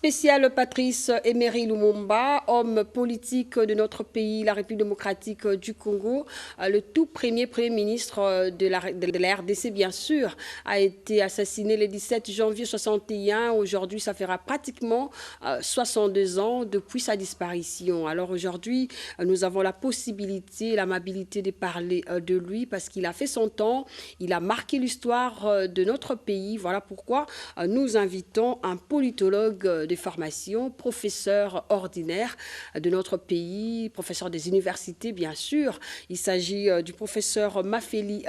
Spécial Patrice Emery Lumumba, homme politique de notre pays, la République démocratique du Congo, le tout premier Premier ministre de la RDC, bien sûr, a été assassiné le 17 janvier 61. Aujourd'hui, ça fera pratiquement 62 ans depuis sa disparition. Alors aujourd'hui, nous avons la possibilité, l'amabilité de parler de lui parce qu'il a fait son temps, il a marqué l'histoire de notre pays. Voilà pourquoi nous invitons un politologue de formation, professeur ordinaire de notre pays, professeur des universités, bien sûr. Il s'agit du professeur Mafeli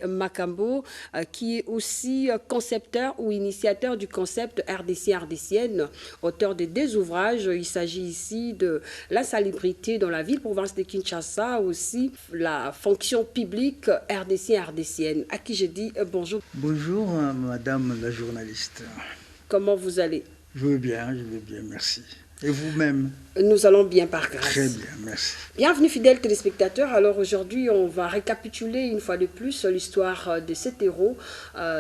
Makambo, qui est aussi concepteur ou initiateur du concept RDC-RDCN, auteur de deux ouvrages. Il s'agit ici de l'insalubrité dans la ville-province de Kinshasa, aussi la fonction publique RDC-RDCN, à qui je dis bonjour. Bonjour, madame la journaliste. Comment vous allez? Je vais bien, merci. Et vous-même? Nous allons bien par grâce. Très bien, merci. Bienvenue fidèles téléspectateurs. Alors aujourd'hui, on va récapituler une fois de plus l'histoire de cet héros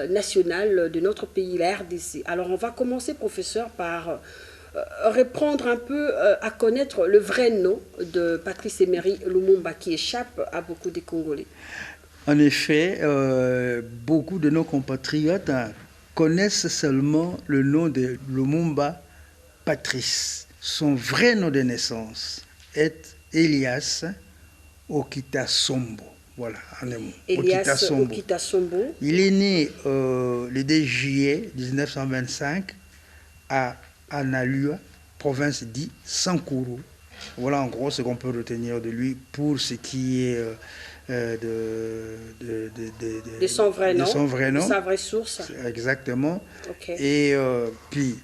national de notre pays, la RDC. Alors on va commencer, professeur, par reprendre un peu à connaître le vrai nom de Patrice Emery Lumumba qui échappe à beaucoup de Congolais. En effet, beaucoup de nos compatriotes connaissent seulement le nom de Lumumba Patrice. Son vrai nom de naissance est Elias Okitasombo. Voilà, en un mot. Elias Okitasombo. Il est né le 2 juillet 1925 à Analua, province dit Sankuru. Voilà en gros ce qu'on peut retenir de lui pour ce qui est de son vrai nom, de sa vraie source. Exactement. Okay. Et puis,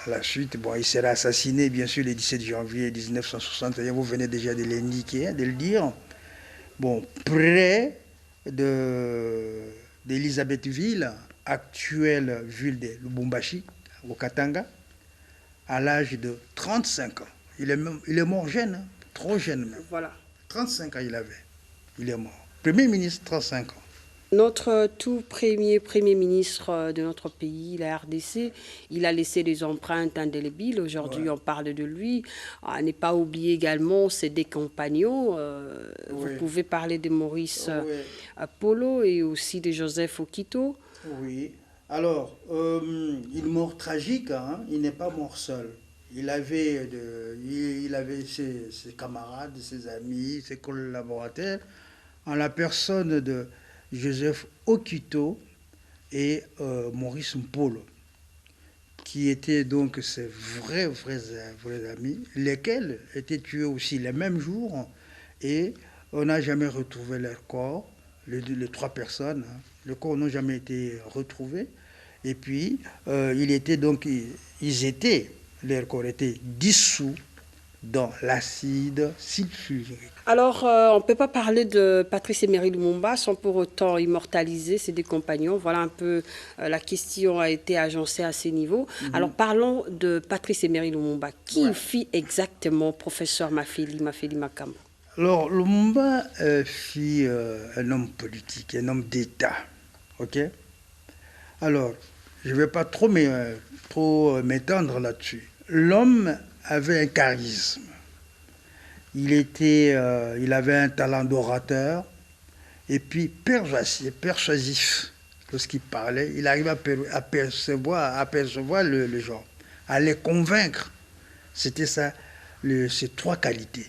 à la suite, bon, il sera assassiné, bien sûr, le 17 janvier 1961. Vous venez déjà de l'indiquer, de le dire. Bon, près d'Elisabethville, actuelle ville de Lubumbashi, au Katanga, à l'âge de 35 ans. Il est mort jeune, hein, trop jeune même. Voilà. 35 ans il avait. Il est mort. Premier ministre, 35 ans. Notre tout premier ministre de notre pays, la RDC, il a laissé des empreintes indélébiles. Aujourd'hui, on parle de lui. À ne pas oublier également ses deux compagnons. Vous pouvez parler de Maurice Polo et aussi de Joseph Okito. Oui. Alors, il est mort tragique. Hein? Il n'est pas mort seul. Il avait ses camarades, ses amis, ses collaborateurs, en la personne de Joseph Okito et Maurice Mpolo, qui étaient donc ses vrais amis, lesquels étaient tués aussi les mêmes jours, et on n'a jamais retrouvé leur corps, les trois personnes, hein. Le corps n'a jamais été retrouvé, et puis leur corps était dissous dans l'acide sulfurique. Alors, on ne peut pas parler de Patrice Emery Lumumba sans pour autant immortaliser ses deux compagnons. Voilà un peu la question a été agencée à ces niveaux. Alors, parlons de Patrice Emery Lumumba. Qui fit exactement professeur Mafeli Makambo? Alors, Lumumba fit un homme politique, un homme d'État. Ok? Alors, je ne vais pas trop m'étendre là-dessus. L'homme avait un charisme. Il avait un talent d'orateur et puis persuasif. Lorsqu'il parlait, il arrivait à percevoir les gens, à les convaincre. C'était ça, ces trois qualités.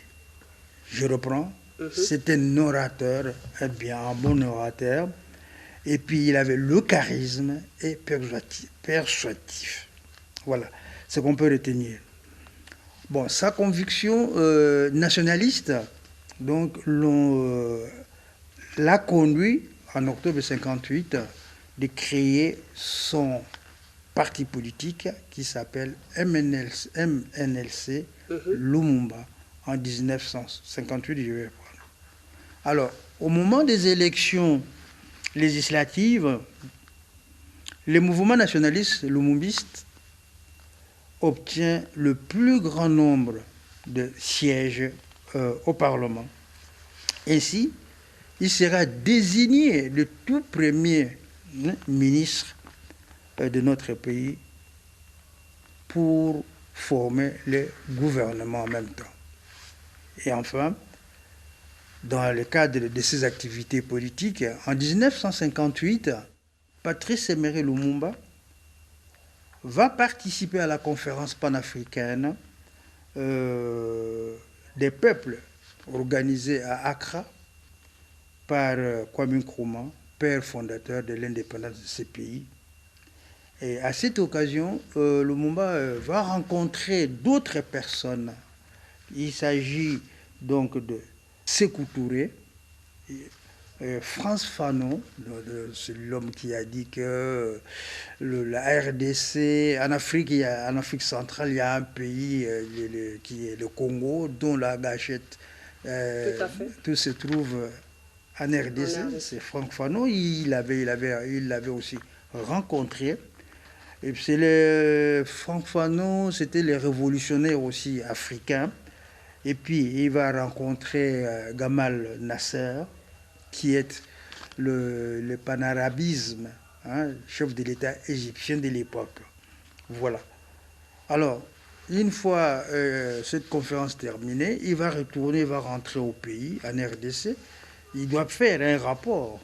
Je reprends. C'était un orateur, un bon orateur. Et puis il avait le charisme et persuasif. Voilà ce qu'on peut retenir. Bon, sa conviction nationaliste donc, l'a conduit en octobre 1958 de créer son parti politique qui s'appelle MNLC Lumumba en 1958. Je vais prendre. Alors, au moment des élections législatives, le mouvement nationaliste lumumbiste obtient le plus grand nombre de sièges au Parlement. Ainsi, il sera désigné le tout premier ministre de notre pays pour former les gouvernements en même temps. Et enfin, dans le cadre de ses activités politiques, en 1958, Patrice Emery Lumumba va participer à la conférence panafricaine des peuples organisée à Accra par Kwame Nkrumah, père fondateur de l'indépendance de ce pays. Et à cette occasion, Lumumba va rencontrer d'autres personnes. Il s'agit donc de Sékou Touré, Frantz Fanon, c'est l'homme qui a dit que la RDC, en Afrique centrale, il y a un pays qui est le Congo, dont la gâchette, tout se trouve en RDC. C'est Frantz Fanon, il l'avait aussi rencontré. Et puis Frantz Fanon, c'était les révolutionnaires aussi africains. Et puis il va rencontrer Gamal Nasser, qui est le panarabisme, hein, chef de l'État égyptien de l'époque. Voilà. Alors, une fois cette conférence terminée, il va retourner, il va rentrer au pays, en RDC. Il doit faire un rapport.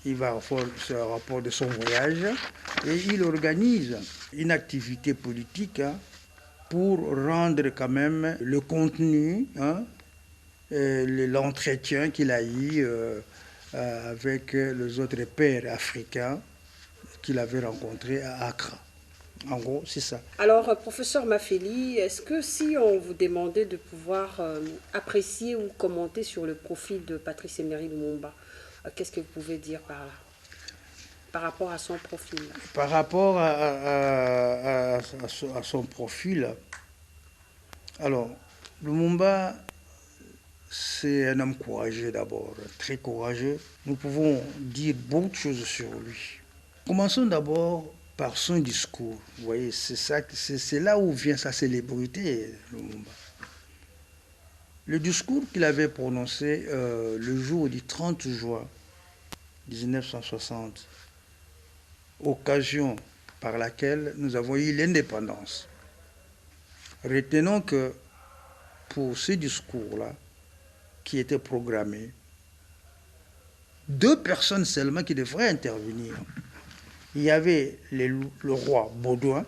Il va faire ce rapport de son voyage et il organise une activité politique, hein, pour rendre quand même le contenu, hein, l'entretien qu'il a eu avec les autres pères africains qu'il avait rencontrés à Accra. En gros, c'est ça. Alors, professeur Mafeli, est-ce que si on vous demandait de pouvoir apprécier ou commenter sur le profil de Patrice Emery Lumumba, qu'est-ce que vous pouvez dire par là, par rapport à son profil? Par rapport à son profil, alors, Lumumba, c'est un homme courageux d'abord, très courageux. Nous pouvons dire beaucoup de choses sur lui. Commençons d'abord par son discours. Vous voyez, c'est là où vient sa célébrité, Lumumba. Le discours qu'il avait prononcé le jour du 30 juin 1960, occasion par laquelle nous avons eu l'indépendance. Retenons que pour ce discours-là, qui était programmé, 2 personnes seulement qui devraient intervenir. Il y avait le roi Baudouin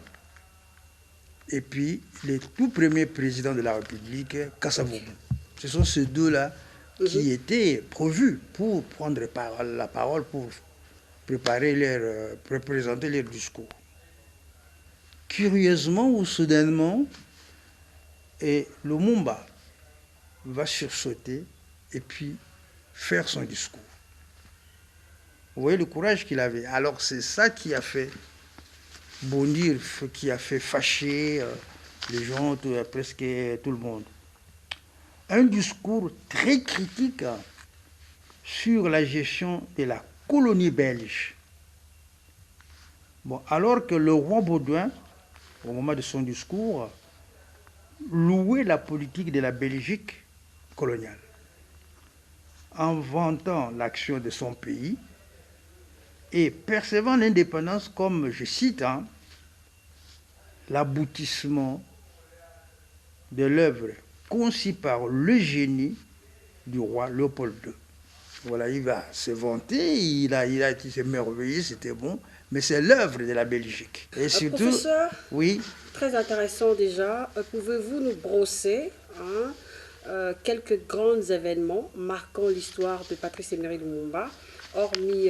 et puis le tout premier président de la République, Kasavubu. Ce sont ces deux-là qui étaient prévus pour prendre la parole, pour présenter leur discours. Curieusement ou soudainement, Lumumba va sursauter et puis faire son discours. Vous voyez le courage qu'il avait. Alors c'est ça qui a fait bondir, qui a fait fâcher les gens, presque tout le monde. Un discours très critique sur la gestion de la colonie belge. Bon, alors que le roi Baudouin, au moment de son discours, louait la politique de la Belgique coloniale, en vantant l'action de son pays et percevant l'indépendance comme, je cite, hein, l'aboutissement de l'œuvre conçue par le génie du roi Léopold II. Voilà, il va se vanter, il a été merveilleux, c'était bon, mais c'est l'œuvre de la Belgique. Et surtout, professeur, oui. Très intéressant déjà. Pouvez-vous nous brosser quelques grands événements marquant l'histoire de Patrice Emery Lumumba, hormis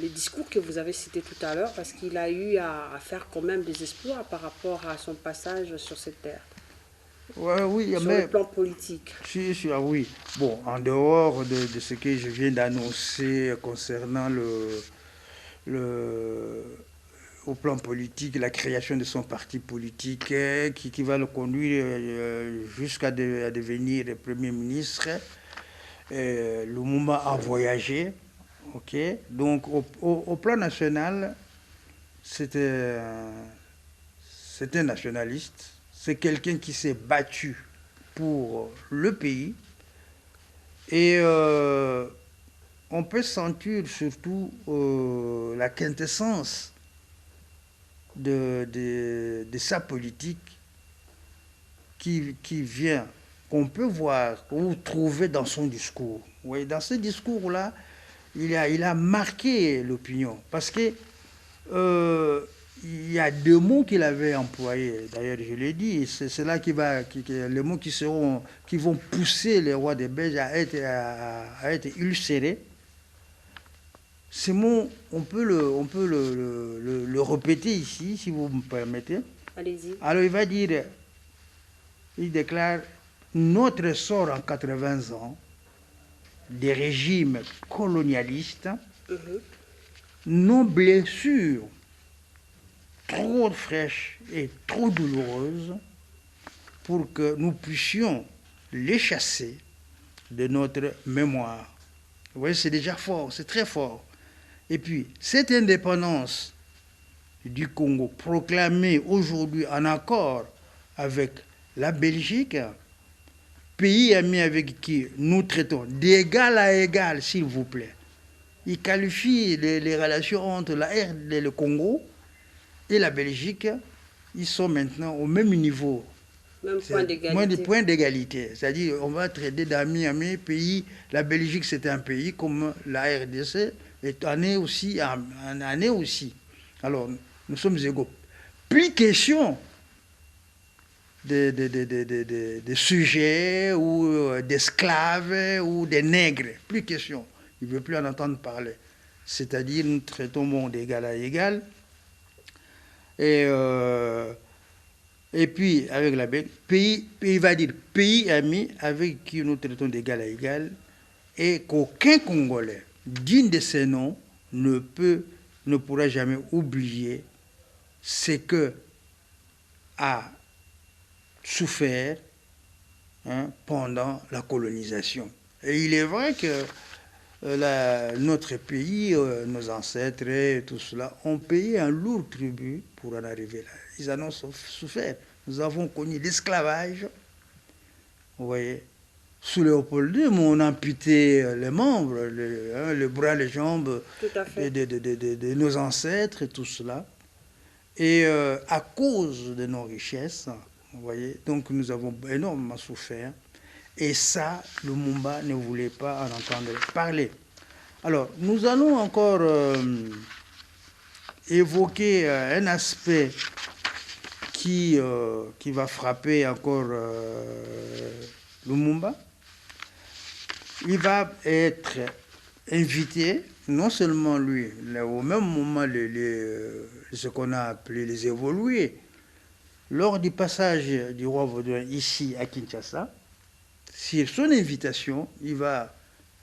les discours que vous avez cités tout à l'heure, parce qu'il a eu à faire quand même des exploits par rapport à son passage sur cette terre? Ouais, oui, sur mais, le plan politique. Oui. Bon, en dehors de ce que je viens d'annoncer concernant au plan politique, la création de son parti politique qui va le conduire jusqu'à devenir Premier ministre. Lumumba a voyagé. Ok. Donc au plan national, c'est un nationaliste. C'est quelqu'un qui s'est battu pour le pays. Et on peut sentir surtout la quintessence de sa politique qui vient, qu'on peut voir, qu'on trouver dans son discours. Oui, dans ce discours-là, il a marqué l'opinion. Parce que il y a deux mots qu'il avait employés. D'ailleurs, je l'ai dit, c'est là les mots qui vont pousser les rois des Belges à être ulcérés. Ces mots, on peut le répéter ici, si vous me permettez. Allez-y. Alors, il déclare, notre sort en 80 ans des régimes colonialistes, nos blessures trop fraîches et trop douloureuses pour que nous puissions les chasser de notre mémoire. Vous voyez, c'est déjà fort, c'est très fort. Et puis, cette indépendance du Congo proclamée aujourd'hui en accord avec la Belgique, pays ami avec qui nous traitons d'égal à égal, s'il vous plaît. Il qualifie les relations entre la RD et le Congo et la Belgique, ils sont maintenant au même niveau. Même point d'égalité. Point d'égalité. C'est-à-dire, on va traiter d'amis, pays. La Belgique, c'est un pays comme la RDC est année aussi. Alors, nous sommes égaux. Plus question de sujets ou d'esclaves ou des nègres. Plus question. Il ne veut plus en entendre parler. C'est-à-dire, nous traitons d'égal à égal. Et puis, avec la Belgique, il va dire pays ami avec qui nous traitons d'égal à égal et qu'aucun Congolais digne de ces noms ne pourra jamais oublier ce que a souffert pendant la colonisation. Et il est vrai que notre pays, nos ancêtres et tout cela ont payé un lourd tribut pour en arriver là. Ils en ont souffert. Nous avons connu l'esclavage. Vous voyez, sous Léopold II, on a amputé les membres, les bras, les jambes de nos ancêtres et tout cela. Et à cause de nos richesses, vous voyez, donc nous avons énormément souffert. Et ça, Lumumba ne voulait pas en entendre parler. Alors, nous allons encore évoquer un aspect qui va frapper encore Lumumba. Il va être invité, non seulement lui, au même moment, ce qu'on a appelé les évolués, lors du passage du roi Baudouin ici à Kinshasa. Sur son invitation, il va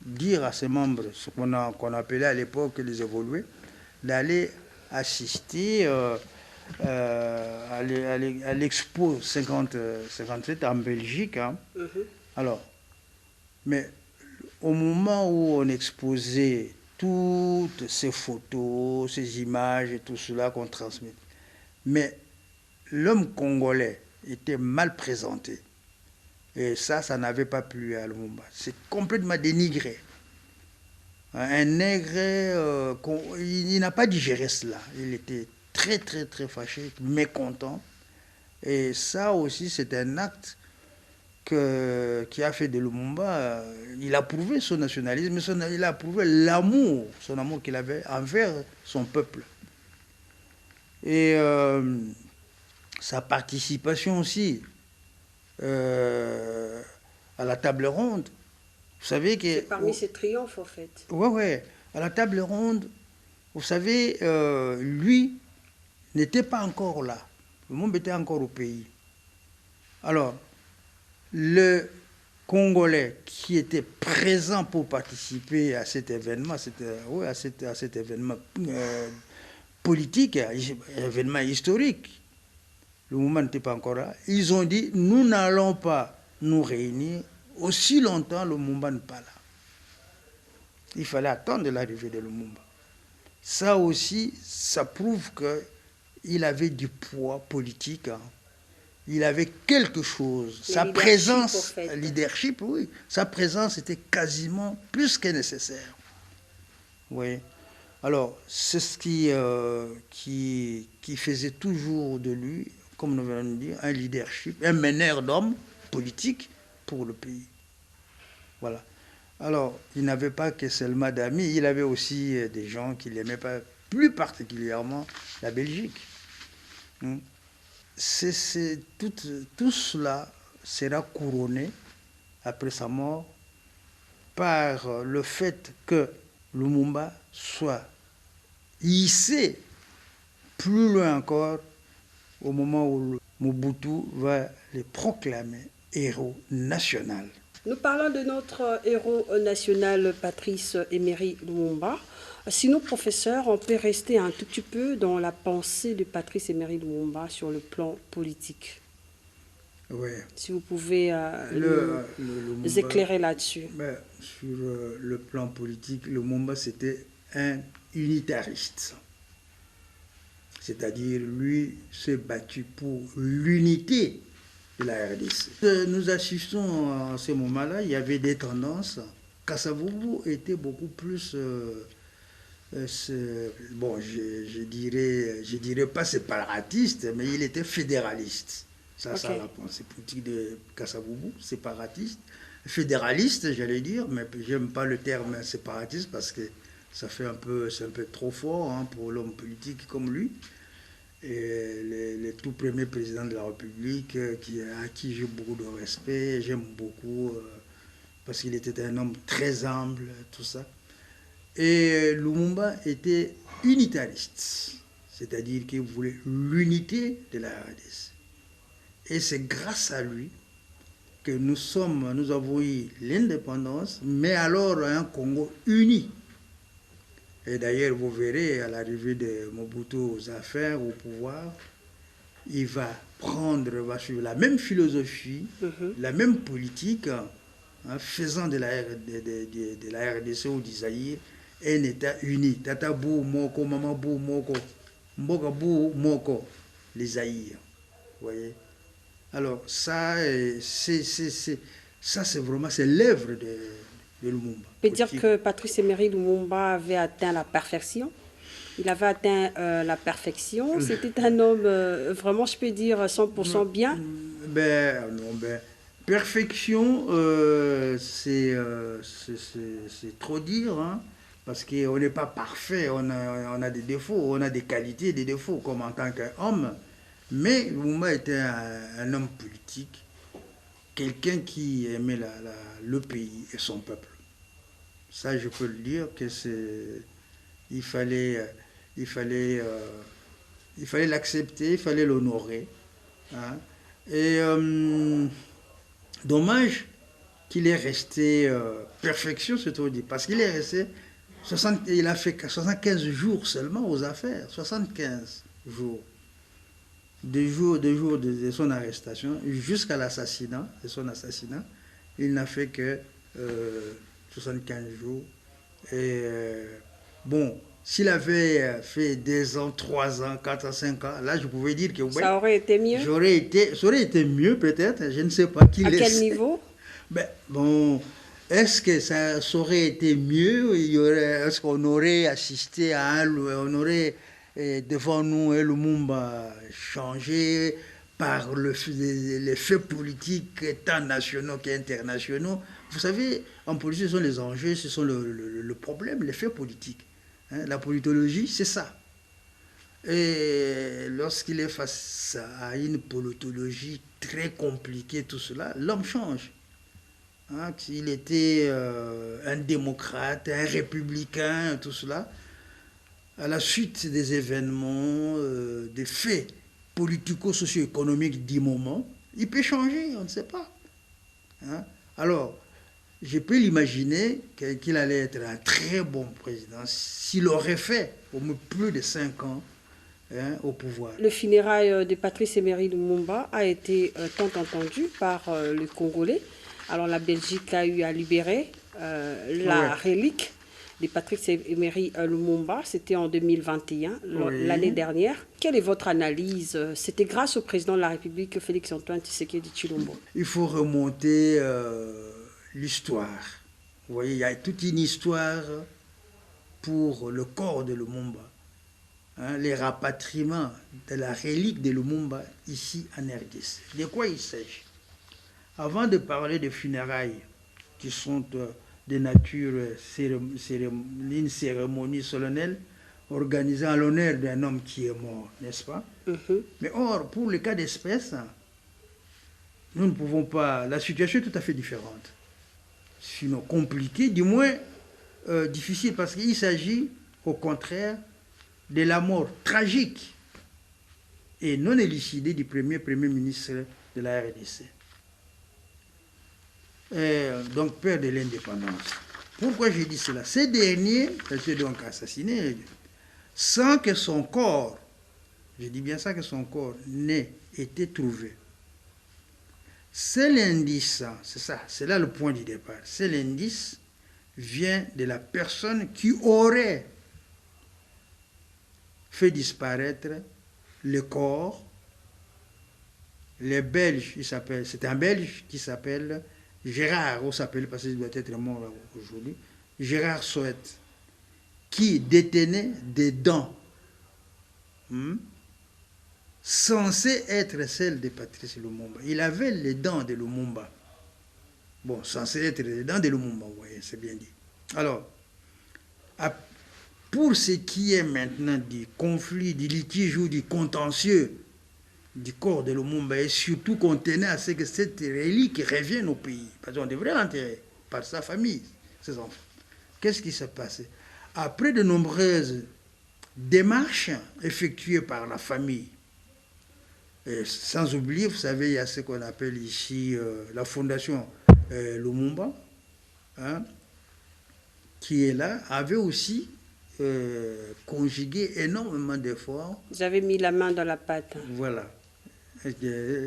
dire à ses membres, ce qu'on appelait à l'époque les évolués, d'aller assister à l'Expo 57 en Belgique. Alors, mais au moment où on exposait toutes ces photos, ces images et tout cela qu'on transmet, mais l'homme congolais était mal présenté. Et ça n'avait pas plu à Lumumba. C'est complètement dénigré. Un nègre, il n'a pas digéré cela. Il était très, très, très fâché, mécontent. Et ça aussi, c'est un acte qui a fait de Lumumba, il a prouvé son nationalisme, il a prouvé son amour qu'il avait envers son peuple. Et sa participation aussi à la table ronde. Vous savez que... C'est parmi ses triomphes, en fait. Oui. À la table ronde, vous savez, lui n'était pas encore là. Le monde était encore au pays. Alors, le Congolais qui était présent pour participer à cet événement, à cet événement politique, événement historique, le moment n'était pas encore là, ils ont dit, nous n'allons pas nous réunir aussi longtemps Lumumba n'est pas là. Il fallait attendre l'arrivée de Lumumba. Ça aussi, ça prouve qu'il avait du poids politique. Il avait quelque chose. Sa présence, leadership, oui. Sa présence était quasiment plus que nécessaire. Oui. Alors, c'est ce qui faisait toujours de lui, comme nous venons de dire, un leadership, un meneur d'hommes politique pour le pays. Voilà. Alors, il n'avait pas que seulement d'amis, il avait aussi des gens qui l'aimaient pas, plus particulièrement la Belgique. Hmm. Tout cela sera couronné après sa mort par le fait que Lumumba soit hissé plus loin encore au moment où le Mobutu va les proclamer héros national. Nous parlons de notre héros national Patrice Emery Lumumba. Sinon, professeur, on peut rester un tout petit peu dans la pensée de Patrice Emery Lumumba sur le plan politique. Oui. Si vous pouvez nous éclairer là-dessus. Sur le plan politique, Lumumba, c'était un unitariste. C'est-à-dire, lui s'est battu pour l'unité de la RDC. Nous assistons à ce moment-là, il y avait des tendances. Kasavubu était beaucoup plus, bon, je dirais pas séparatiste, mais il était fédéraliste. Ça, okay. Ça, la pensée politique de Kasavubu, séparatiste. Fédéraliste, j'allais dire, mais j'aime pas le terme séparatiste parce que ça fait c'est un peu trop fort hein, pour l'homme politique comme lui. Et les tout premiers présidents de la République à qui j'ai beaucoup de respect, j'aime beaucoup parce qu'il était un homme très humble, tout ça. Et Lumumba était unitariste, c'est-à-dire qu'il voulait l'unité de la RDC. Et c'est grâce à lui que nous avons eu l'indépendance, mais alors un Congo uni. Et d'ailleurs, vous verrez, à l'arrivée de Mobutu aux affaires, au pouvoir, il va suivre la même philosophie, la même politique, hein, faisant de la RDC ou d'Isaïe un État uni. Tata Bou Moko, Maman Bou Moko, Mboka Bou Moko, les Zaïre. Vous voyez? Alors, ça, c'est vraiment l'œuvre de Lumumba. On peut dire que Patrice Emery Lumumba avait atteint la perfection. Il avait atteint la perfection. C'était un homme vraiment, je peux dire, 100% bien. Perfection, c'est trop dire, hein, parce qu'on n'est pas parfait. On a des défauts, on a des qualités, des défauts, comme en tant qu'homme. Mais Lumumba était un homme politique, quelqu'un qui aimait le pays et son peuple. Ça, je peux le dire que il fallait l'accepter, il fallait l'honorer. Hein. Et dommage qu'il est resté perfection, c'est trop dit, parce qu'il est resté il a fait 75 jours seulement aux affaires, 75 jours. Deux jours de son arrestation jusqu'à l'assassinat, de son assassinat, il n'a fait que 75 jours. Et bon, s'il avait fait 2 ans, 3 ans, 4 ans, 5 ans, là je pouvais dire que ouais, ça aurait été mieux. Ça aurait été mieux peut-être, je ne sais pas qui. À quel niveau? Bon, est-ce que ça aurait été mieux? Est-ce qu'on aurait assisté à on aurait devant nous Lumumba changé par les faits politiques tant nationaux qu'internationaux. Vous savez, en politique, ce sont les enjeux, ce sont le problème, les faits politiques. Hein, la politologie, c'est ça. Et lorsqu'il est face à une politologie très compliquée, tout cela, l'homme change. Hein, s'il était un démocrate, un républicain, tout cela, à la suite des événements, des faits politico-socio-économiques du moment, il peut changer, on ne sait pas. Hein? Alors, je peux l'imaginer qu'il allait être un très bon président s'il aurait fait au moins plus de 5 ans hein, au pouvoir. Le funérail de Patrice Emery Lumumba a été tant entendu par les Congolais. Alors la Belgique a eu à libérer la relique de Patrice Emery Lumumba, c'était en 2021, l'année dernière. Quelle est votre analyse? C'était grâce au président de la République, Félix-Antoine Tshisekedi Tshilombo. Il faut remonter l'histoire. Vous voyez, il y a toute une histoire pour le corps de Lumumba, hein, les rapatriements de la relique de Lumumba ici en RDC. De quoi il s'agit? Avant de parler des funérailles qui sont de nature une cérémonie solennelle organisée en l'honneur d'un homme qui est mort, n'est-ce pas? Mais or, pour le cas d'espèce, nous ne pouvons pas... La situation est tout à fait différente. Sinon compliquée, du moins difficile, parce qu'il s'agit, au contraire, de la mort tragique et non élucidée du premier ministre de la RDC. Donc père de l'indépendance. Pourquoi j'ai dit cela? Ces derniers étaient donc assassinés sans que son corps, je dis bien ça, que son corps n'ait été trouvé. C'est l'indice, c'est ça, c'est là le point du départ. C'est l'indice vient de la personne qui aurait fait disparaître le corps. Les Belges, c'est un Belge qui s'appelle Gérard, on s'appelle parce qu'il doit être mort aujourd'hui, Gérard Soet, qui détenait des dents censées être celles de Patrice Lumumba. Il avait les dents de Lumumba. Bon, censées être les dents de Lumumba, vous voyez, c'est bien dit. Alors, pour ce qui est maintenant du conflit, du litige ou du contentieux du corps de Lumumba, et surtout qu'on tenait à ce que cette relique revienne au pays, parce qu'on devrait l'enterrer par sa famille, ses enfants. Qu'est-ce qui s'est passé? Après de nombreuses démarches effectuées par la famille, et sans oublier, vous savez, il y a ce qu'on appelle ici la fondation Lumumba, hein, qui est là, avait aussi conjugué énormément d'efforts. Vous avez mis la main dans la pâte. Voilà.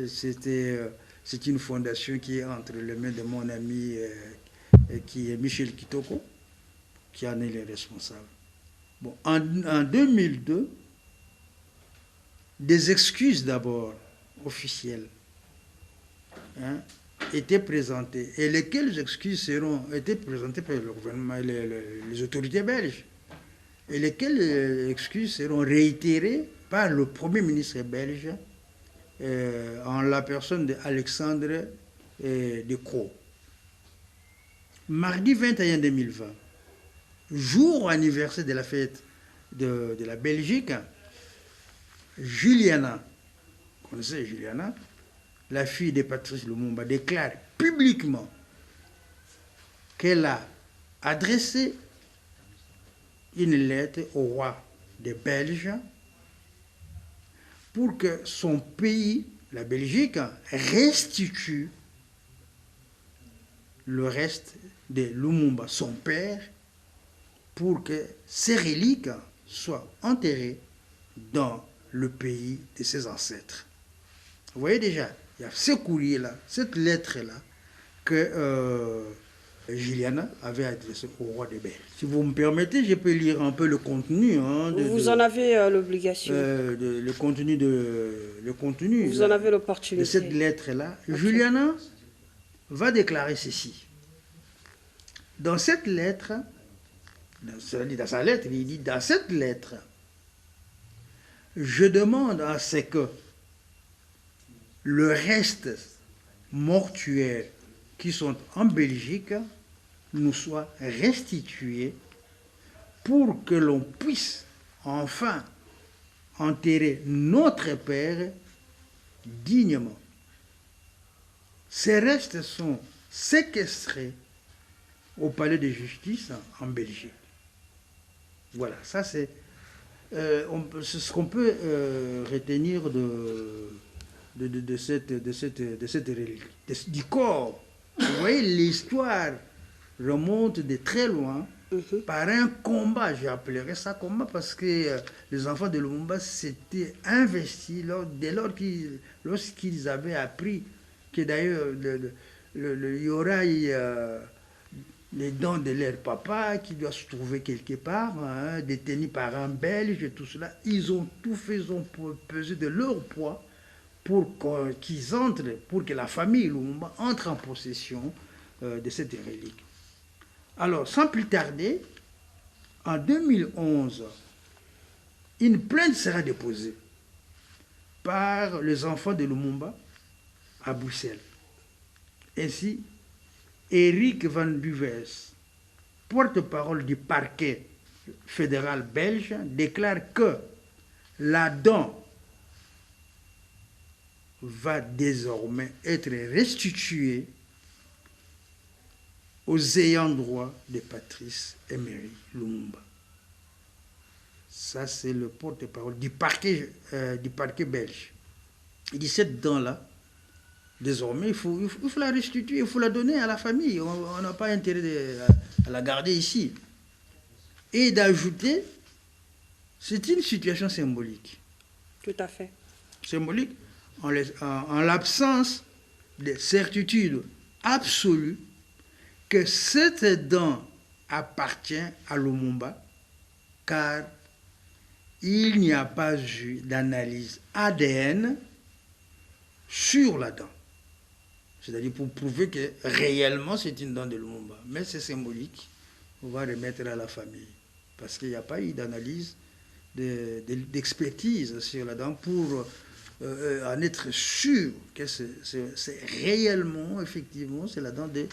C'est une fondation qui est entre les mains de mon ami qui est Michel Kitoko, qui en est le responsable. Bon, en 2002, des excuses d'abord officielles hein, étaient présentées, et lesquelles excuses étaient présentées par le gouvernement, les autorités belges, et lesquelles excuses seront réitérées par le Premier ministre belge en la personne d'Alexandre De Croo. Mardi 21 2020, jour anniversaire de la fête de la Belgique, Juliana, vous connaissez Juliana, la fille de Patrice Lumumba, déclare publiquement qu'elle a adressé une lettre au roi des Belges pour que son pays, la Belgique, restitue le reste de Lumumba, son père, pour que ses reliques soient enterrées dans le pays de ses ancêtres. Vous voyez déjà, il y a ce courrier-là, cette lettre-là, que Juliana avait adressé au roi des Belges. Si vous me permettez, je peux lire un peu le contenu. Hein, vous en avez l'obligation. Le contenu. Vous en avez l'opportunité. De cette lettre-là. Okay. Juliana va déclarer ceci. Dans cette lettre, dans sa lettre, il dit, dans cette lettre, je demande à ce que le reste mortuaire qui sont en Belgique nous soit restitué pour que l'on puisse enfin enterrer notre père dignement. Ces restes sont séquestrés au palais de justice en Belgique. Voilà, ça c'est ce qu'on peut retenir de cette relique, du corps. Vous voyez, l'histoire remonte de très loin par un combat, j'appellerais ça combat, parce que les enfants de Lumumba s'étaient investis lorsqu'ils avaient appris que d'ailleurs il y aura les dents de leur papa qui doit se trouver quelque part, hein, détenu par un Belge et tout cela. Ils ont tout fait, ils ont pesé de leur poids pour qu'ils entrent, pour que la famille Lumumba entre en possession de cette relique. Alors, sans plus tarder, en 2011, une plainte sera déposée par les enfants de Lumumba à Bruxelles. Ainsi, Eric Van Duvers, porte-parole du parquet fédéral belge, déclare que l'Adam va désormais être restitué aux ayants droit de Patrice Emery Lumumba. Ça, c'est le porte-parole du parquet belge. Il dit cette dent-là, désormais, il faut la restituer, il faut la donner à la famille. On n'a pas intérêt à la garder ici. Et d'ajouter, c'est une situation symbolique. Tout à fait. Symbolique en l'absence de certitude absolue que cette dent appartient à Lumumba, car il n'y a pas eu d'analyse ADN sur la dent. C'est-à-dire pour prouver que réellement c'est une dent de Lumumba. Mais c'est symbolique. On va remettre à la famille. Parce qu'il n'y a pas eu d'analyse, d'expertise sur la dent pour en être sûr que c'est réellement, effectivement, c'est la dent de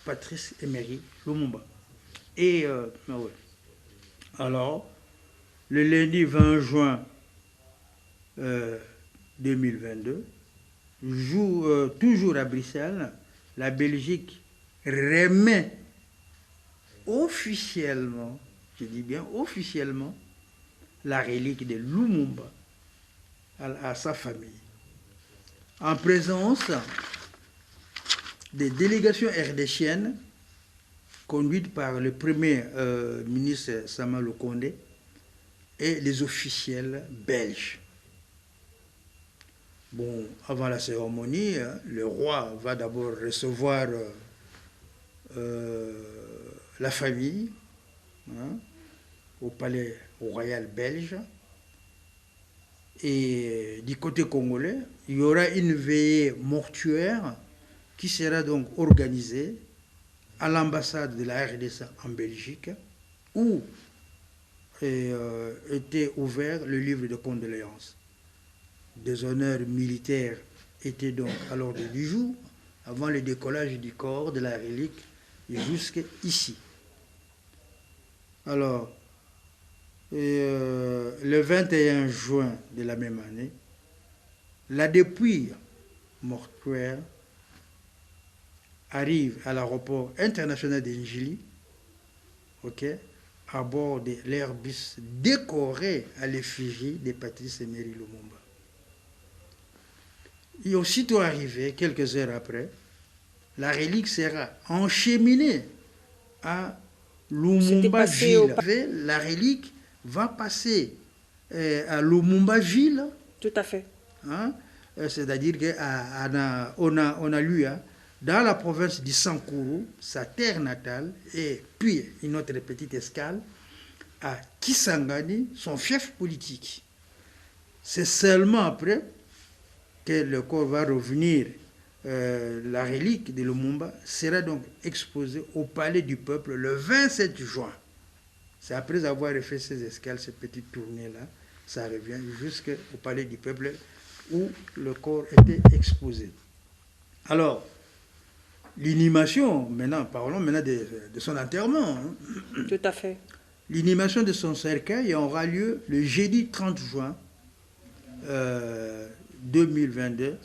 Patrice Emery Lumumba. Et, ouais. Alors, le lundi 20 juin 2022, toujours à Bruxelles, la Belgique remet officiellement, je dis bien officiellement, la relique de Lumumba à sa famille. En présence des délégations rdéchiennes conduites par le premier ministre Sama Lukonde et les officiels belges. Bon, avant la cérémonie, le roi va d'abord recevoir la famille au palais royal belge. Et du côté congolais, il y aura une veillée mortuaire qui sera donc organisée à l'ambassade de la RDC en Belgique, où était ouvert le livre de condoléances. Des honneurs militaires étaient donc à l'ordre du jour, avant le décollage du corps de la relique jusqu'ici. Alors, le 21 juin de la même année, la dépouille mortuaire arrive à l'aéroport international de Njili, à bord de l'Airbus décoré à l'effigie de Patrice Emery Lumumba. Et aussitôt arrivé, quelques heures après, la relique sera encheminée à Lumumba-Ville. La relique va passer à Lumumba-Ville. Tout à fait. C'est-à-dire qu'on a lu dans la province du Sankuru, sa terre natale, et puis une autre petite escale à Kisangani, son fief politique. C'est seulement après que le corps va revenir, la relique de Lumumba sera donc exposée au Palais du Peuple le 27 juin. C'est après avoir fait ces escales, ces petites tournées-là, ça revient jusqu'au Palais du Peuple où le corps était exposé. Alors, l'inhumation, maintenant, parlons maintenant de son enterrement. Tout à fait. L'inhumation de son cercueil aura lieu le jeudi 30 juin 2022,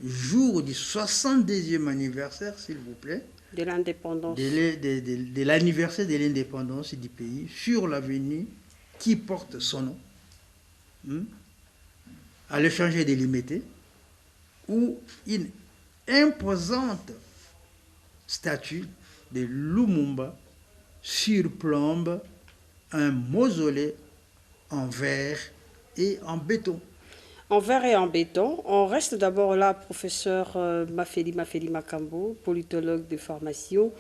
jour du 62e anniversaire, s'il vous plaît, de l'indépendance. De l'anniversaire de l'indépendance du pays, sur l'avenue qui porte son nom, à l'échange délimité, où une imposante statue de Lumumba surplombe un mausolée en verre et en béton. En verre et en béton. On reste d'abord là, professeur Mafeli Makambo, politologue de formation.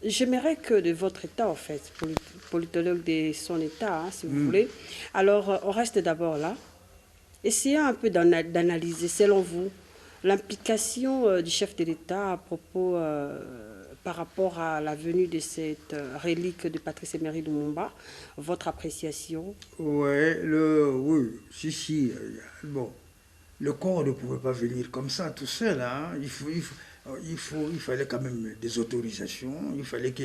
J'aimerais que de votre état, en fait, politologue de son état, si vous voulez. Alors, on reste d'abord là. Essayez un peu d'analyser, selon vous, l'implication du chef de l'État à propos par rapport à la venue de cette relique de Patrice Emery Lumumba, votre appréciation? Ouais, oui, si, bon, le corps ne pouvait pas venir comme ça tout seul, hein. Il fallait quand même des autorisations, il fallait que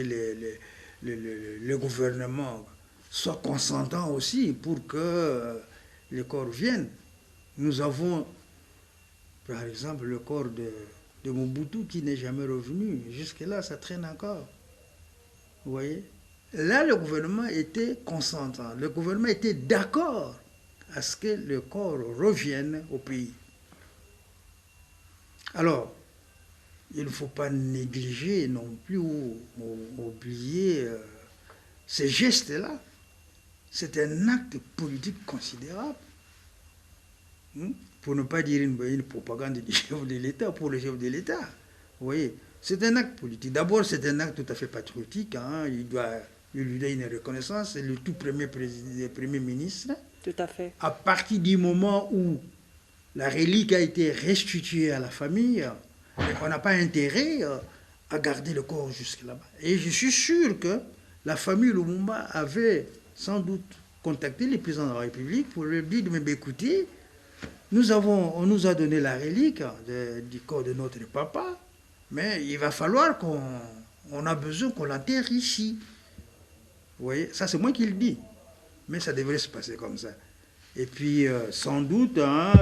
le gouvernement soit consentant aussi pour que les corps viennent. Nous avons, par exemple, le corps de Mobutu qui n'est jamais revenu. Jusque-là, ça traîne encore. Vous voyez? Là, le gouvernement était consentant. Le gouvernement était d'accord à ce que le corps revienne au pays. Alors, il ne faut pas négliger non plus ou oublier ces gestes-là. C'est un acte politique considérable. Pour ne pas dire une propagande du chef de l'État, pour le chef de l'État. Vous voyez, c'est un acte politique. D'abord, c'est un acte tout à fait patriotique. Hein. Il lui doit une reconnaissance. C'est le tout premier ministre. Tout à fait. À partir du moment où la relique a été restituée à la famille, on n'a pas intérêt à garder le corps jusque là-bas. Et je suis sûr que la famille Lumumba avait sans doute contacté le président de la République pour lui dire, mais écoutez, on nous a donné la relique du corps de notre papa, mais il va falloir on a besoin qu'on l'enterre ici. Vous voyez, ça c'est moi qui le dis, mais ça devrait se passer comme ça. Et puis, sans doute, hein,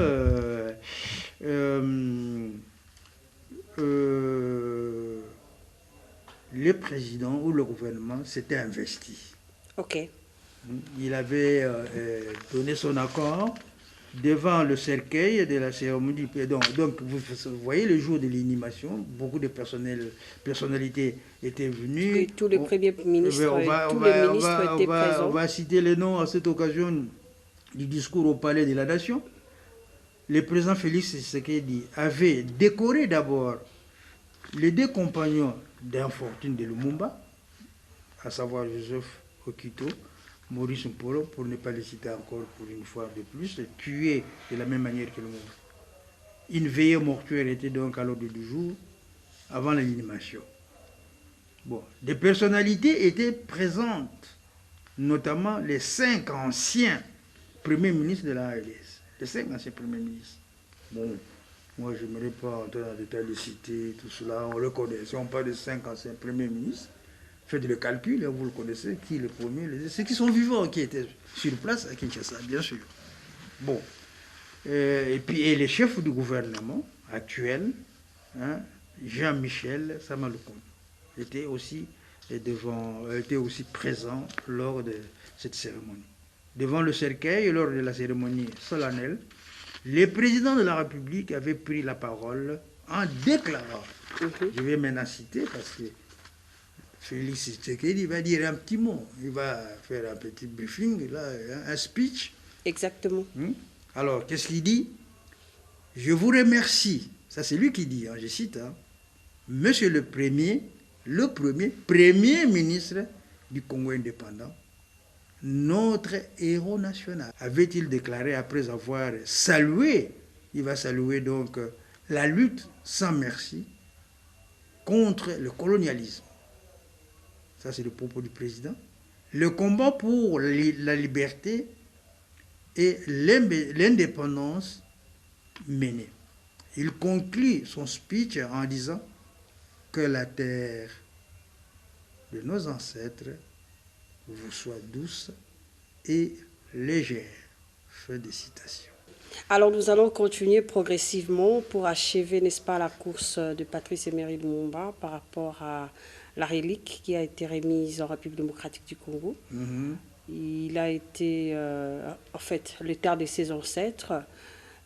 le président ou le gouvernement s'était investi. Ok. Il avait donné son accord devant le cercueil de la cérémonie. Donc vous voyez, le jour de l'inhumation, beaucoup de personnalités étaient venues. Et tous les premiers ministres, tous les ministres étaient présents. On va citer les noms à cette occasion du discours au Palais de la Nation. Le président Félix Tshisekedi avait décoré d'abord les deux compagnons d'infortune de Lumumba, à savoir Joseph Okito, Maurice Mpolo, pour ne pas les citer encore pour une fois de plus, tué de la même manière que Lumumba. Une veillée mortuaire était donc à l'ordre du jour avant l'animation. Bon, des personnalités étaient présentes, notamment les 5 anciens premiers ministres de la RDS. Les 5 anciens premiers ministres. Bon, moi je n'aimerais pas entrer dans le détail de citer tout cela, on le connaît. Si on parle de 5 anciens premiers ministres, faites le calcul, vous le connaissez, qui est le premier, ceux qui sont vivants, qui étaient sur place à Kinshasa, bien sûr. Bon. Et puis les chefs du gouvernement actuel, hein, Jean-Michel Samaloukoum, était aussi présent lors de cette cérémonie. Devant le cercueil, lors de la cérémonie solennelle, le président de la République avait pris la parole en déclarant, je vais maintenant citer parce que Félix Tshisekedi va dire un petit mot, il va faire un petit briefing, là, un speech. Exactement. Alors, qu'est-ce qu'il dit? Je vous remercie, ça c'est lui qui dit, hein, je cite, hein, Monsieur le premier ministre du Congo indépendant, notre héros national, avait-il déclaré après avoir salué, il va saluer donc la lutte sans merci contre le colonialisme. Ça c'est le propos du président. Le combat pour la liberté et l'indépendance menée. Il conclut son speech en disant que la terre de nos ancêtres vous soit douce et légère. Fin de citation. Alors nous allons continuer progressivement pour achever, n'est-ce pas, la course de Patrice Emery Lumumba par rapport à la relique qui a été remise en République démocratique du Congo. Il a été, en fait, le terre de ses ancêtres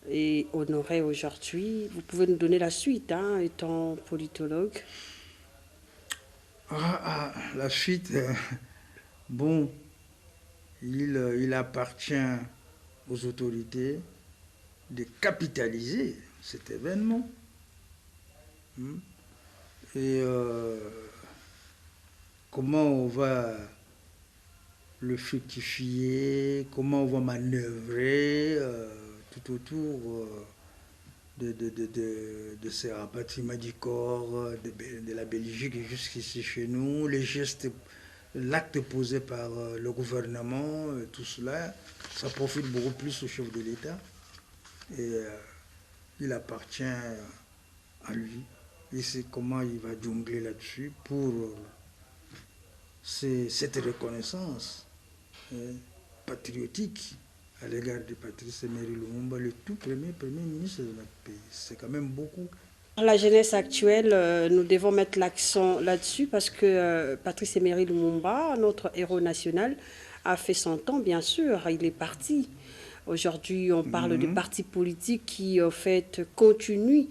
et honoré aujourd'hui. Vous pouvez nous donner la suite, hein, étant politologue. La suite, bon, il appartient aux autorités de capitaliser cet événement. Et comment on va le fructifier, comment on va manœuvrer tout autour de ces rapatriements du corps de la Belgique jusqu'ici chez nous, les gestes, l'acte posé par le gouvernement, tout cela, ça profite beaucoup plus au chef de l'État. Et il appartient à lui. Et c'est comment il va jongler là-dessus pour cette reconnaissance patriotique à l'égard de Patrice Emery Lumumba, le tout premier ministre de notre pays. C'est quand même beaucoup. La jeunesse actuelle, nous devons mettre l'accent là-dessus parce que Patrice Emery Lumumba, notre héros national, a fait son temps, bien sûr, il est parti. Aujourd'hui, on parle de partis politiques qui, en fait, continuent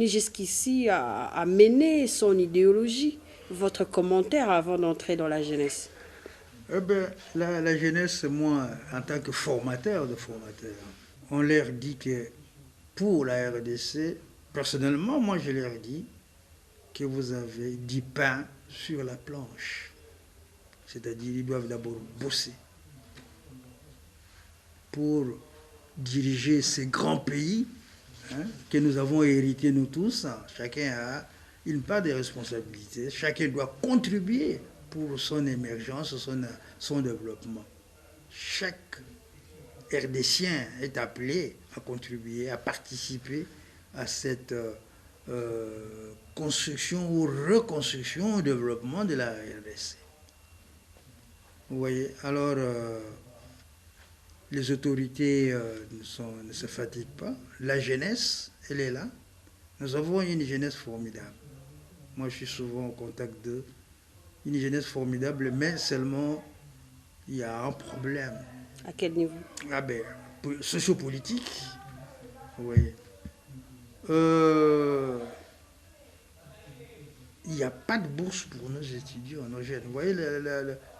jusqu'ici à mener son idéologie. Votre commentaire avant d'entrer dans la jeunesse? Eh bien, la jeunesse, moi, en tant que formateur de formateurs, on leur dit que pour la RDC, personnellement, moi, je leur dis que vous avez du pain sur la planche. C'est-à-dire, ils doivent d'abord bosser pour diriger ces grands pays que nous avons hérités, nous tous. Chacun a une part de responsabilité. Chacun doit contribuer pour son émergence, son développement. Chaque RDCien est appelé à contribuer, à participer à cette construction ou reconstruction ou développement de la RDC. Vous voyez, alors les autorités ne se fatiguent pas. La jeunesse, elle est là. Nous avons une jeunesse formidable. Moi, je suis souvent en contact d'eux. Une jeunesse formidable, mais seulement il y a un problème. À quel niveau? Ah ben, sociopolitique, vous voyez. Il n'y a pas de bourse pour nos étudiants, nos jeunes. Vous voyez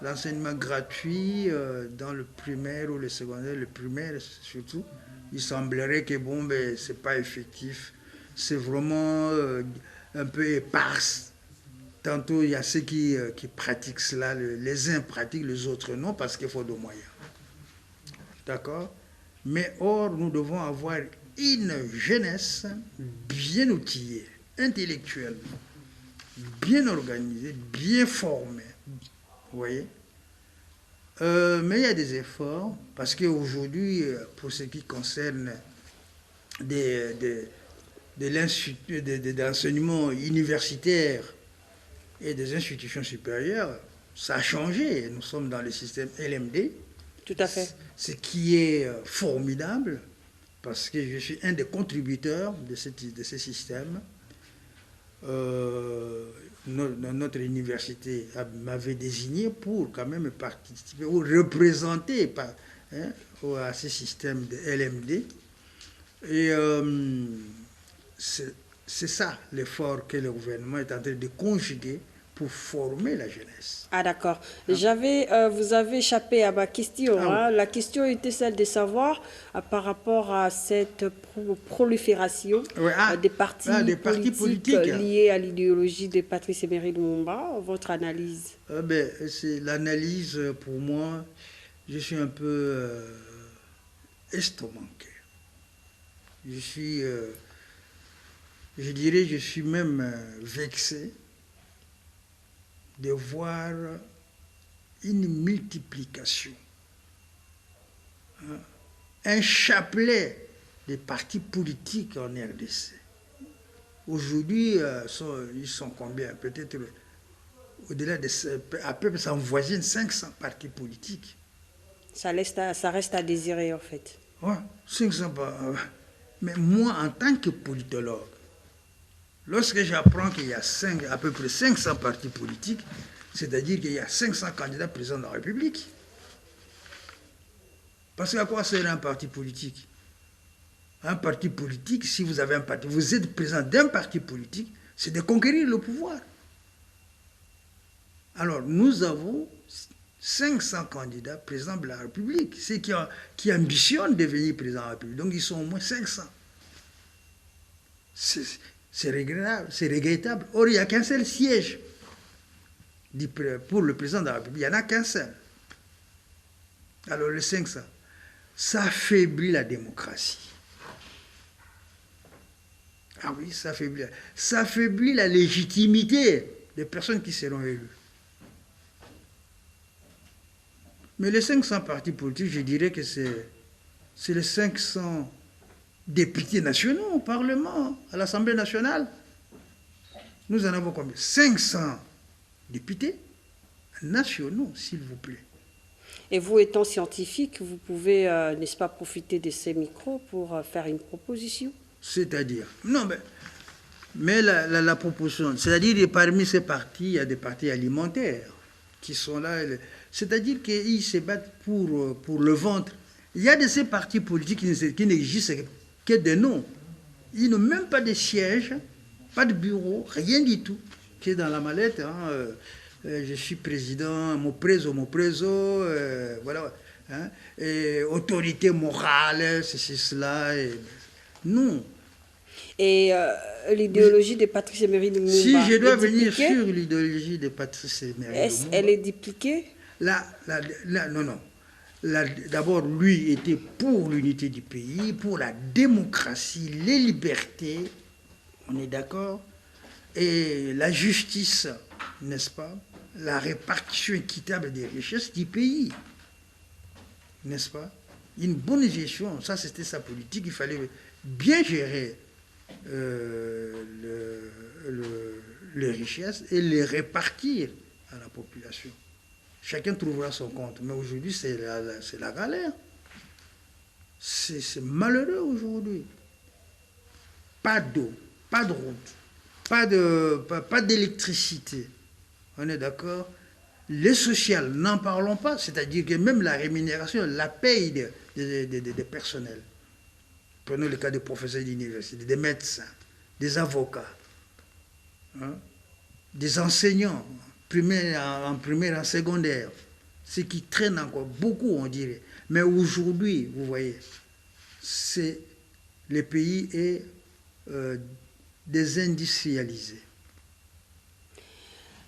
l'enseignement gratuit dans le primaire ou le secondaire, le primaire surtout, il semblerait que bon, ben, c'est pas effectif. C'est vraiment un peu éparse. Tantôt, il y a ceux qui pratiquent cela, les uns pratiquent, les autres non, parce qu'il faut des moyens. D'accord? Mais or, nous devons avoir une jeunesse bien outillée, intellectuellement, bien organisée, bien formée. Vous voyez? Mais il y a des efforts, parce qu'aujourd'hui, pour ce qui concerne l'enseignement universitaire et des institutions supérieures, ça a changé. Nous sommes dans le système LMD. Tout à fait. Ce qui est formidable, parce que je suis un des contributeurs de ce système. Notre université m'avait désigné pour quand même participer ou représenter à ce système de LMD. Et c'est ça l'effort que le gouvernement est en train de conjuguer pour former la jeunesse. Ah d'accord. Vous avez échappé à ma question. La question était celle de savoir par rapport à cette prolifération des partis politiques liés à l'idéologie de Patrice Emery Lumumba. Votre analyse? C'est l'analyse, pour moi, je suis un peu estomaqué. Je dirais, je suis même vexé de voir une multiplication, un chapelet de partis politiques en RDC. Aujourd'hui, ils sont combien? Peut-être au-delà de à peu près, ça voisine 500 partis politiques. Ça reste à désirer, en fait. Ouais, 500 mais moi, en tant que politologue, lorsque j'apprends qu'il y a à peu près 500 partis politiques, c'est-à-dire qu'il y a 500 candidats présidents de la République. Parce qu'à quoi sert un parti politique? Un parti politique, si vous avez un parti, vous êtes président d'un parti politique, c'est de conquérir le pouvoir. Alors, nous avons 500 candidats présidents de la République, ceux qui ambitionnent de devenir président de la République. Donc, ils sont au moins 500. C'est regrettable. Or, il n'y a qu'un seul siège pour le président de la République. Il n'y en a qu'un seul. Alors, les 500, ça affaiblit la démocratie. Ah oui, ça affaiblit la légitimité des personnes qui seront élues. Mais les 500 partis politiques, je dirais que c'est les 500 députés nationaux au Parlement, à l'Assemblée nationale. Nous en avons combien? 500 députés nationaux, s'il vous plaît. Et vous, étant scientifique, vous pouvez, n'est-ce pas, profiter de ces micros pour faire une proposition? C'est-à-dire, non, mais la proposition, c'est-à-dire parmi ces partis, il y a des partis alimentaires qui sont là. C'est-à-dire qu'ils se battent pour le ventre. Il y a de ces partis politiques qui n'existent que des noms. Ils n'ont même pas de siège, pas de bureau, rien du tout, qui est dans la mallette. Hein, je suis président, mon préso, voilà. Hein, et autorité morale, c'est cela. Non. Et l'idéologie de Patrice Emery Lumumba, si je dois venir sur l'idéologie de Patrice Emery Lumumba, elle est dupliquée? Non. D'abord, lui était pour l'unité du pays, pour la démocratie, les libertés, on est d'accord, et la justice, n'est-ce pas, la répartition équitable des richesses du pays, n'est-ce pas, une bonne gestion, ça c'était sa politique, il fallait bien gérer les richesses et les répartir à la population. Chacun trouvera son compte. Mais aujourd'hui, c'est la galère. C'est malheureux aujourd'hui. Pas d'eau, pas de route, pas d'électricité. On est d'accord? Les sociales, n'en parlons pas. C'est-à-dire que même la rémunération, la paye des personnels. Prenons le cas des professeurs d'université, des médecins, des avocats, hein, des enseignants, en primaire, en secondaire, ce qui traîne encore beaucoup, on dirait. Mais aujourd'hui, vous voyez, le pays est désindustrialisé.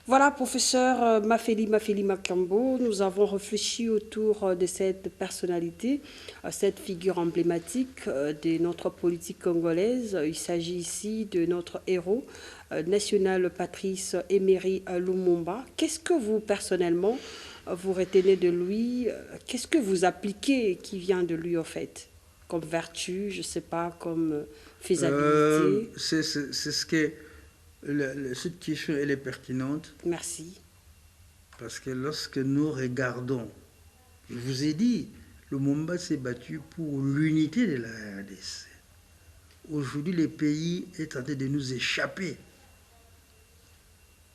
Voilà, professeur Mafeli Makambo, nous avons réfléchi autour de cette personnalité, cette figure emblématique de notre politique congolaise. Il s'agit ici de notre héros national, Patrice Emery Lumumba. Qu'est-ce que vous, personnellement, vous retenez de lui? Qu'est-ce que vous appliquez qui vient de lui, en fait? Comme vertu, je ne sais pas, comme faisabilité? C'est ce que... cette question, elle est pertinente. Merci. Parce que lorsque nous regardons, je vous ai dit, Lumumba s'est battu pour l'unité de la RDC. Aujourd'hui, le pays est en train de nous échapper.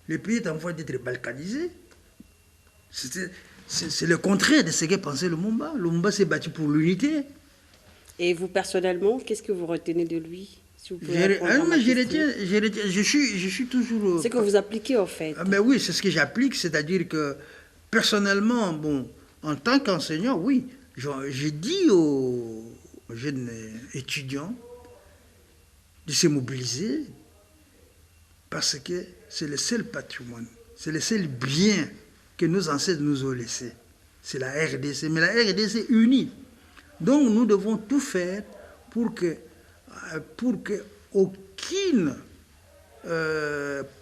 Le pays est en voie d'être balkanisé. C'est le contraire de ce que pensait Lumumba. Lumumba s'est battu pour l'unité. Et vous, personnellement, qu'est-ce que vous retenez de lui? Si vous pouvez je suis toujours... C'est que vous appliquez, en fait. Mais oui, c'est ce que j'applique, c'est-à-dire que personnellement, bon, en tant qu'enseignant, oui, j'ai dit aux jeunes étudiants de se mobiliser parce que c'est le seul patrimoine, c'est le seul bien que nos ancêtres nous ont laissé. C'est la RDC, mais la RDC unie. Donc nous devons tout faire pour que aucune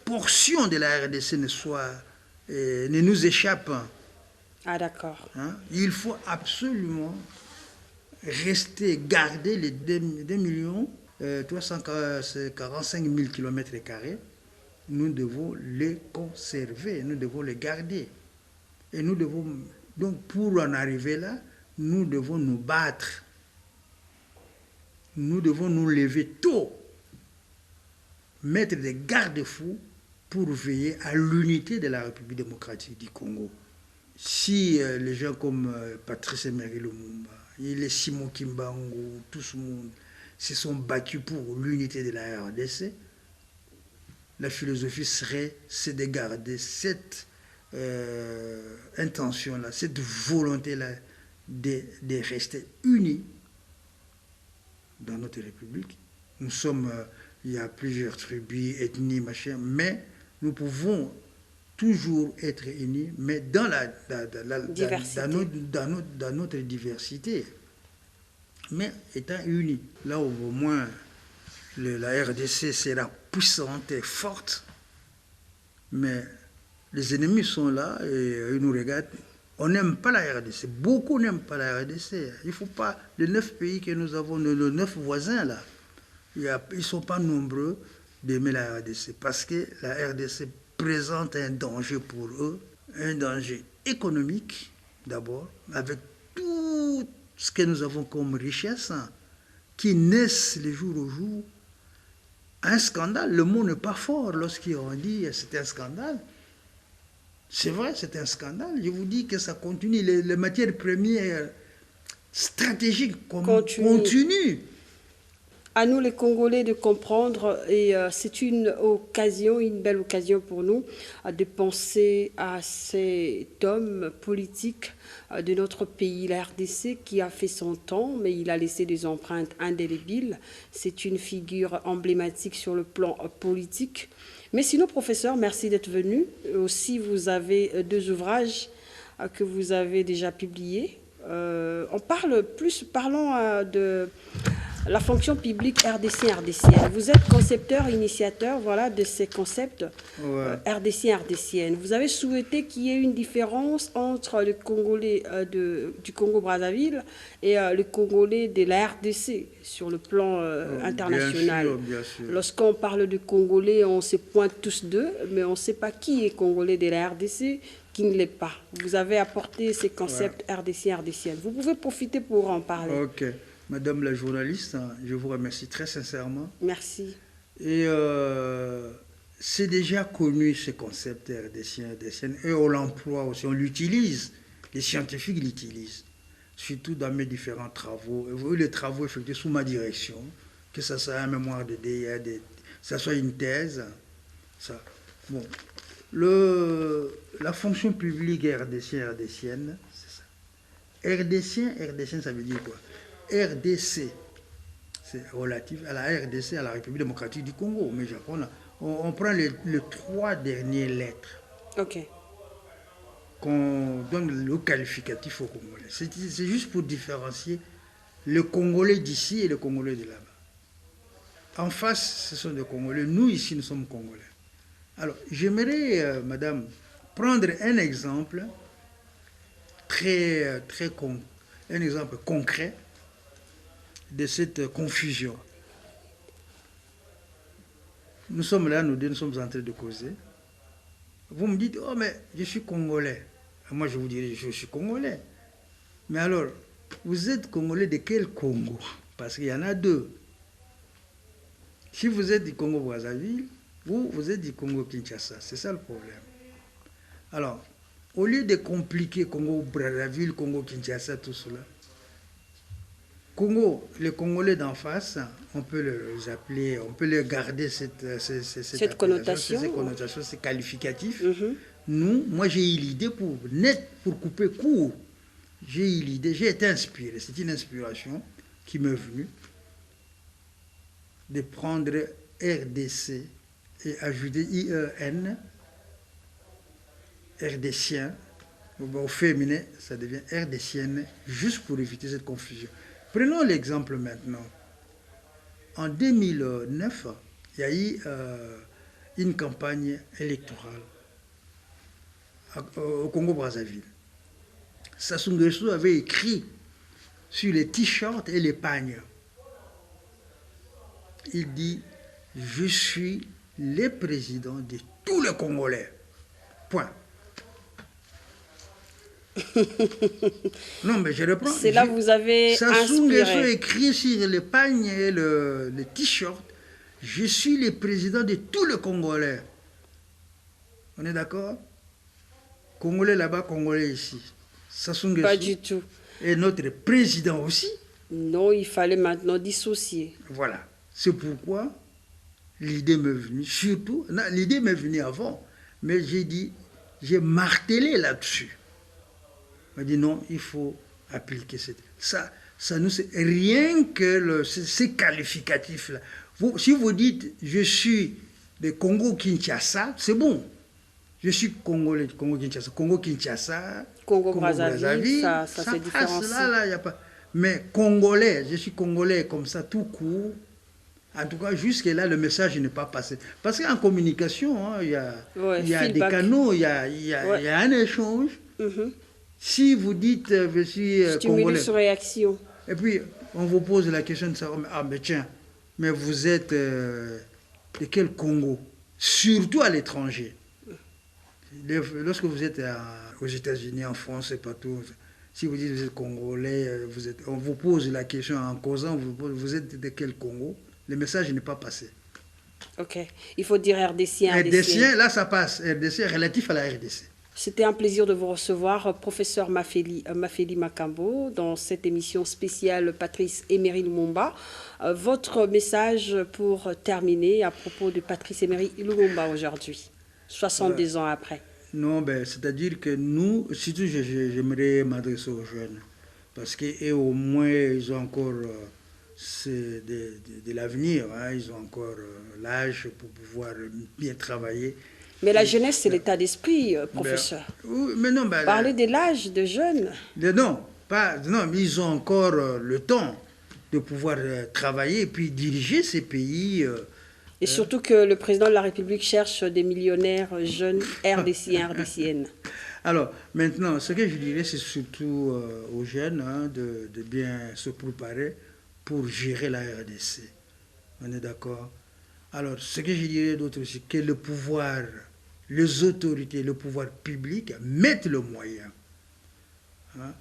portion de la RDC ne nous échappe. Ah, d'accord. Hein? Il faut absolument garder les 2 345 000 km². Nous devons les conserver, nous devons les garder. Et nous devons, donc pour en arriver là, nous devons nous battre. Nous devons nous lever tôt, mettre des garde-fous pour veiller à l'unité de la République démocratique du Congo. Si les gens comme Patrice Emery Lumumba, les Simon Kimbangu, tout ce monde se sont battus pour l'unité de la RDC, la philosophie serait de garder cette intention-là, cette volonté-là de rester unis dans notre République. Nous sommes, il y a plusieurs tribus, ethnies, machin, mais nous pouvons toujours être unis, mais dans notre diversité, mais étant unis. Là où au moins la RDC sera puissante et forte, mais les ennemis sont là et ils nous regardent. On n'aime pas la RDC. Beaucoup n'aiment pas la RDC. Il ne faut pas, les 9 pays que nous avons, les 9 voisins là, ils ne sont pas nombreux d'aimer la RDC parce que la RDC présente un danger pour eux, un danger économique d'abord, avec tout ce que nous avons comme richesse qui naissent les jours au jour. Un scandale, le mot n'est pas fort lorsqu'ils ont dit c'est un scandale. C'est vrai, c'est un scandale. Je vous dis que ça continue. Les matières premières stratégiques continuent. À nous les Congolais de comprendre, et c'est une occasion, une belle occasion pour nous de penser à cet homme politique de notre pays, la RDC, qui a fait son temps, mais il a laissé des empreintes indélébiles. C'est une figure emblématique sur le plan politique. Mais sinon, professeur, merci d'être venu. Aussi, vous avez 2 ouvrages que vous avez déjà publiés. Parlons de la fonction publique RDC-RDCienne. Vous êtes concepteur, initiateur, voilà, de ces concepts RDC-RDCienne. Vous avez souhaité qu'il y ait une différence entre le Congolais du Congo-Brazzaville et le Congolais de la RDC sur le plan international. Bien sûr. Lorsqu'on parle de Congolais, on se pointe tous d'eux, mais on ne sait pas qui est Congolais de la RDC, qui ne l'est pas. Vous avez apporté ces concepts RDC-RDCienne. Vous pouvez profiter pour en parler. Ok. Madame la journaliste, je vous remercie très sincèrement. Merci. Et c'est déjà connu ce concept RDC-RDCienne et on l'emploie aussi, on l'utilise, les scientifiques l'utilisent, surtout dans mes différents travaux, les travaux effectués sous ma direction, que ce soit un mémoire de DIA, que ce soit une thèse. Ça. Bon. La fonction publique RDC-RDCienne, c'est ça. RDCienne, ça veut dire quoi? RDC, c'est relatif à la RDC, à la République démocratique du Congo. Mais on prend les 3 dernières lettres. Ok. Qu'on donne le qualificatif au Congolais. C'est juste pour différencier le Congolais d'ici et le Congolais de là-bas. En face, ce sont des Congolais. Nous, ici, nous sommes Congolais. Alors, j'aimerais, madame, prendre un exemple un exemple concret de cette confusion. Nous sommes là, nous deux, nous sommes en train de causer. Vous me dites, oh mais je suis Congolais. Moi je vous dirais, je suis Congolais. Mais alors, vous êtes Congolais de quel Congo? Parce qu'il y en a 2. Si vous êtes du Congo-Brazzaville, vous êtes du Congo-Kinshasa. C'est ça le problème. Alors, au lieu de compliquer Congo-Brazzaville, Congo-Kinshasa, tout cela, les Congolais d'en face, on peut les appeler, on peut les garder cette connotation, ces connotations, ces qualificatifs. Moi j'ai eu l'idée pour couper court. J'ai eu l'idée, j'ai été inspiré, c'est une inspiration qui m'est venue de prendre RDC et ajouter IEN, RDCien, au féminin, ça devient RDCienne, juste pour éviter cette confusion. Prenons l'exemple maintenant. En 2009, il y a eu une campagne électorale au Congo-Brazzaville. Sassou Nguesso avait écrit sur les t-shirts et les pagnes. Il dit « Je suis le président de tous les Congolais. » Point. Non, mais je reprends. C'est là que vous avez Sassou inspiré. Nguesso écrit sur les pagnes et les t-shirts « Je suis le président de tous les Congolais. » On est d'accord? Congolais là-bas, Congolais ici. Sassou Nguesso. Pas du tout. Et notre président aussi. Non, il fallait maintenant dissocier. Voilà. C'est pourquoi l'idée m'est venue. Surtout, l'idée m'est venue avant, mais j'ai martelé là-dessus. Il m'a dit non, il faut appliquer ça nous c'est rien que ces qualificatifs-là. Si vous dites je suis de Congo-Kinshasa, c'est bon. Je suis Congolais, Congo-Kinshasa, Congo-Kinshasa, Congo-Brazzaville, ça se différencie. Là, y a pas. Mais Congolais, je suis Congolais comme ça, tout court. En tout cas, jusque-là, le message n'est pas passé. Parce qu'en communication, hein, il y a, il y a des feedback. canaux, il y a un échange. Si vous dites, je suis congolais, Stimulus réaction. et puis on vous pose la question de savoir, ah mais tiens, mais vous êtes de quel Congo? Surtout à l'étranger. Lorsque vous êtes aux États-Unis, en France et partout, si vous dites que vous êtes congolais, on vous pose la question en causant, vous êtes de quel Congo? Le message n'est pas passé. Ok. Il faut dire RDC. RDC, là ça passe. RDC relatif à la RDC. C'était un plaisir de vous recevoir, professeur Mafeli Makambo, dans cette émission spéciale Patrice Emery Lumumba. Votre message pour terminer à propos de Patrice Emery Lumumba aujourd'hui, 70 ans après. Non, ben, c'est-à-dire que nous, surtout j'aimerais m'adresser aux jeunes, parce qu'eux au moins ils ont encore de l'avenir, hein, ils ont encore l'âge pour pouvoir bien travailler. Mais la jeunesse, c'est l'état d'esprit, professeur. Mais non, parlez de l'âge de jeunes. Non, mais ils ont encore le temps de pouvoir travailler et puis diriger ces pays. Et surtout que le président de la République cherche des millionnaires jeunes RDCiens, RDCiennes. Alors, maintenant, ce que je dirais, c'est surtout aux jeunes hein, de bien se préparer pour gérer la RDC. On est d'accord? Alors, ce que je dirais d'autre aussi, que le pouvoir, les autorités, le pouvoir public mettent le moyen. Hein,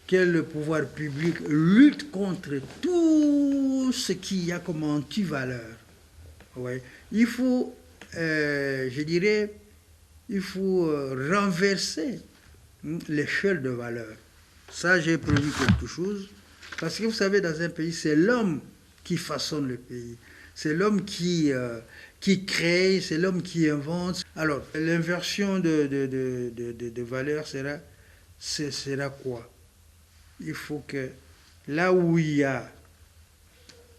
que le pouvoir public lutte contre tout ce qu'il y a comme anti-valeur. Ouais. Il faut, je dirais, il faut renverser l'échelle de valeur. Ça, j'ai prévu quelque chose. Parce que vous savez, dans un pays, c'est l'homme qui façonne le pays. C'est l'homme qui crée, c'est l'homme qui invente. Alors, l'inversion de valeur sera quoi? Il faut que là où il y a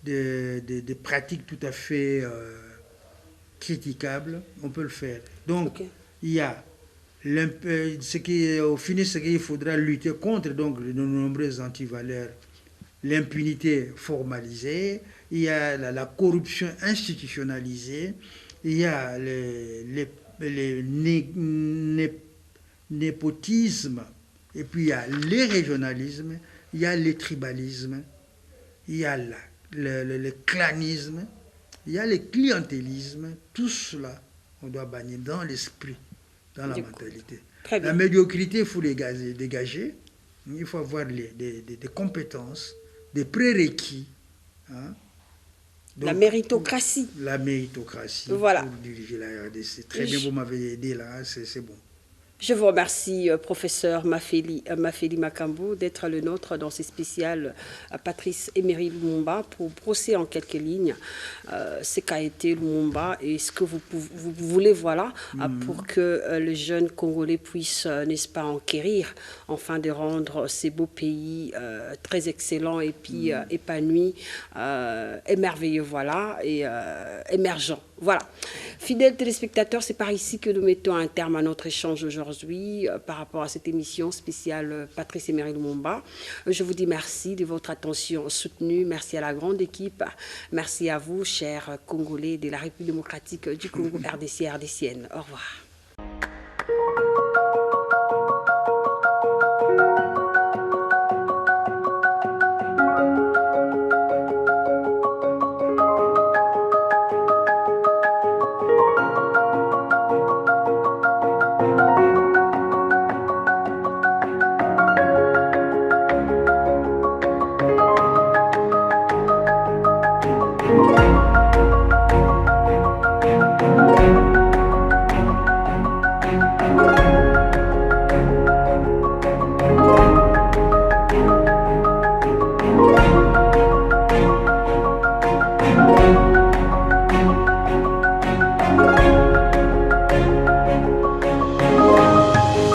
des pratiques tout à fait critiquables, on peut le faire. Donc, il y a au final, ce qu'il faudra lutter contre, donc de nombreuses antivaleurs, l'impunité formalisée, il y a la corruption institutionnalisée, il y a les népotismes, et puis il y a les régionalismes, il y a les tribalismes, il y a le clanisme, il y a le clientélisme. Tout cela, on doit bannir dans l'esprit, dans la mentalité. La médiocrité, il faut dégager. Il faut avoir des compétences, des prérequis. Hein. Donc, la méritocratie. La méritocratie voilà. Pour diriger la RDC. Très bien, vous m'avez aidé là, c'est bon. Je vous remercie, professeur Mafeli Makambo, d'être le nôtre dans ces spéciales Patrice Emery Lumumba pour brosser en quelques lignes ce qu'a été Lumumba et ce que vous voulez, voilà, pour que les jeunes Congolais puissent, n'est-ce pas, enquérir, afin de rendre ces beaux pays très excellents et puis épanouis, émerveilleux, voilà, et émergents. Voilà. Fidèles téléspectateurs, c'est par ici que nous mettons un terme à notre échange aujourd'hui par rapport à cette émission spéciale Patrice Emery Lumumba. Je vous dis merci de votre attention soutenue. Merci à la grande équipe. Merci à vous, chers Congolais de la République démocratique du Congo, RDC, RDCienne. Au revoir.